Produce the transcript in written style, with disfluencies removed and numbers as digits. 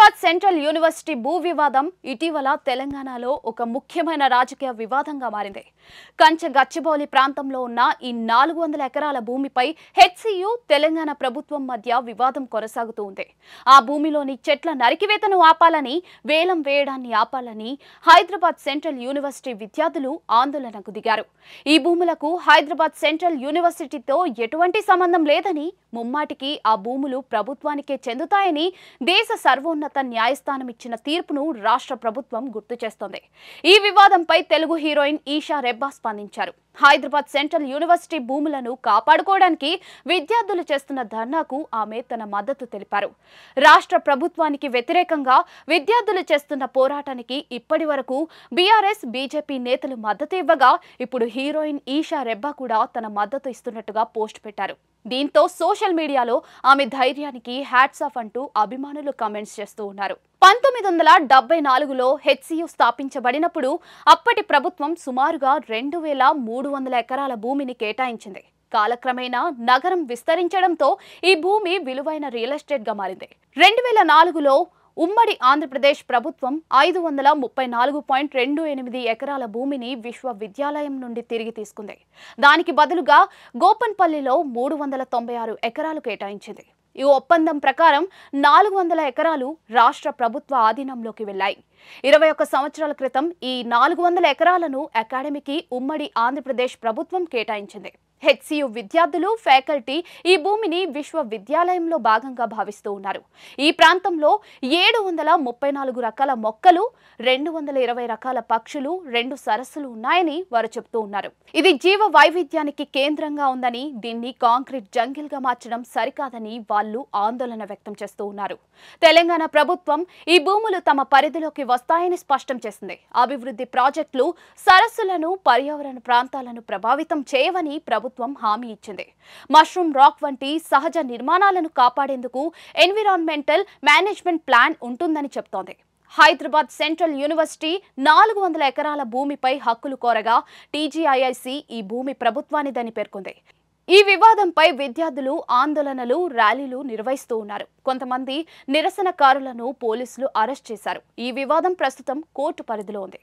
Hyderabad central university భూ వివాదం ఇటీవల తెలంగాణలో ఒక ముఖ్యమైన రాజకీయ వివాదంగా మారింది. కంచె గచ్చిబౌలి ప్రాంతంలో ఉన్న ఈ 400 ఎకరాల భూమిపై హెచ్సియు తెలంగాణ ప్రభుత్వం మధ్య వివాదం కొనసాగుతూ ఉంది. ఆ భూమిలోని చెట్ల నరికివేతను ఆపాలని, వేలం వేయడాన్ని ఆపాలని హైదరాబాద్ సెంట్రల్ యూనివర్సిటీ విద్యార్థులు ఆందోళనకు దిగారు. ఈ భూములకు హైదరాబాద్ సెంట్రల్ యూనివర్సిటీతో ఎటువంటి సంబంధం లేదని, ముమ్మాటికి ఆ భూములు ప్రభుత్వానికే చెందుతాయని దేశ సర్వోన్నత న్యాయస్థానం ఇచ్చిన తీర్పును రాష్ట్ర ప్రభుత్వం గుర్తు చేస్తోంది. ఈ వివాదంపై తెలుగు హీరోయిన్ ఈషా రెబ్బా స్పందించారు. హైదరాబాద్ సెంట్రల్ యూనివర్సిటీ భూములను కాపాడుకోవడానికి విద్యార్థులు చేస్తున్న ధర్నాకు ఆమె తన మద్దతు తెలిపారు. రాష్ట్ర ప్రభుత్వానికి వ్యతిరేకంగా విద్యార్థులు చేస్తున్న పోరాటానికి ఇప్పటి వరకు బీఆర్ఎస్, బీజేపీ నేతలు మద్దతు ఇవ్వగా ఇప్పుడు హీరోయిన్ ఈషా రెబ్బా కూడా తన మద్దతు ఇస్తున్నట్టుగా పోస్ట్ పెట్టారు. దీంతో సోషల్ మీడియాలో ఆమె ధైర్యానికి హ్యాట్స్ ఆఫ్ అంటూ అభిమానులు కామెంట్స్ చేస్తూ ఉన్నారు. 1974లో హెచ్సియు స్థాపించబడినప్పుడు అప్పటి ప్రభుత్వం సుమారుగా 2300 ఎకరాల భూమిని కేటాయించింది. కాలక్రమేణా నగరం విస్తరించడంతో ఈ భూమి విలువైన రియల్ ఎస్టేట్ గా మారింది. 2004లో ఉమ్మడి ఆంధ్రప్రదేశ్ ప్రభుత్వం 534.28 ఎకరాల భూమిని విశ్వవిద్యాలయం నుండి తిరిగి తీసుకుంది. దానికి బదులుగా గోపన్పల్లిలో 396 ఎకరాలు కేటాయించింది. ఈ ఒప్పందం ప్రకారం 400 ఎకరాలు రాష్ట్ర ప్రభుత్వ ఆధీనంలోకి వెళ్లాయి. 21 సంవత్సరాల క్రితం ఈ 400 ఎకరాలను అకాడమీకి ఉమ్మడి ఆంధ్రప్రదేశ్ ప్రభుత్వం కేటాయించింది. హెచ్సియు విద్యార్థులు, ఫ్యాకల్టీ ఈ భూమిని విశ్వవిద్యాలయంలో భాగంగా భావిస్తూ ఉన్నారు. ఈ ప్రాంతంలో 734 రకాల మొక్కలు, 220 రకాల పక్షులు, 2 సరస్సులు ఉన్నాయని వారు చెబుతూ ఉన్నారు. ఇది జీవ వైవిధ్యానికి కేంద్రంగా ఉందని, దీన్ని కాంక్రీట్ జంగిల్ గా మార్చడం సరికాదని వాళ్ళు ఆందోళన వ్యక్తం చేస్తూ ఉన్నారు. తెలంగాణ ప్రభుత్వం ఈ భూములు తమ పరిధిలోకి వస్తాయని స్పష్టం చేసింది. అభివృద్ధి ప్రాజెక్టులు సరస్సులను, పర్యావరణ ప్రాంతాలను ప్రభావితం చేయవని ప్రభుత్వం హామీ ఇచ్చింది. మష్రూమ్ రాక్ వంటి సహజ నిర్మాణాలను కాపాడేందుకు ఎన్విరాన్మెంటల్ మేనేజ్మెంట్ ప్లాన్ ఉంటుందని చెప్తోంది. హైదరాబాద్ సెంట్రల్ యూనివర్సిటీ 400 ఎకరాల భూమిపై హక్కులు కోరగా టీజీఐఐసి ఈ భూమి ప్రభుత్వానిదని పేర్కొంది. ఈ వివాదంపై విద్యార్థులు ఆందోళనలు, ర్యాలీలు నిర్వహిస్తూ ఉన్నారు. కొంతమంది నిరసనకారులను పోలీసులు అరెస్ట్ చేశారు. ఈ వివాదం ప్రస్తుతం కోర్టు పరిధిలో ఉంది.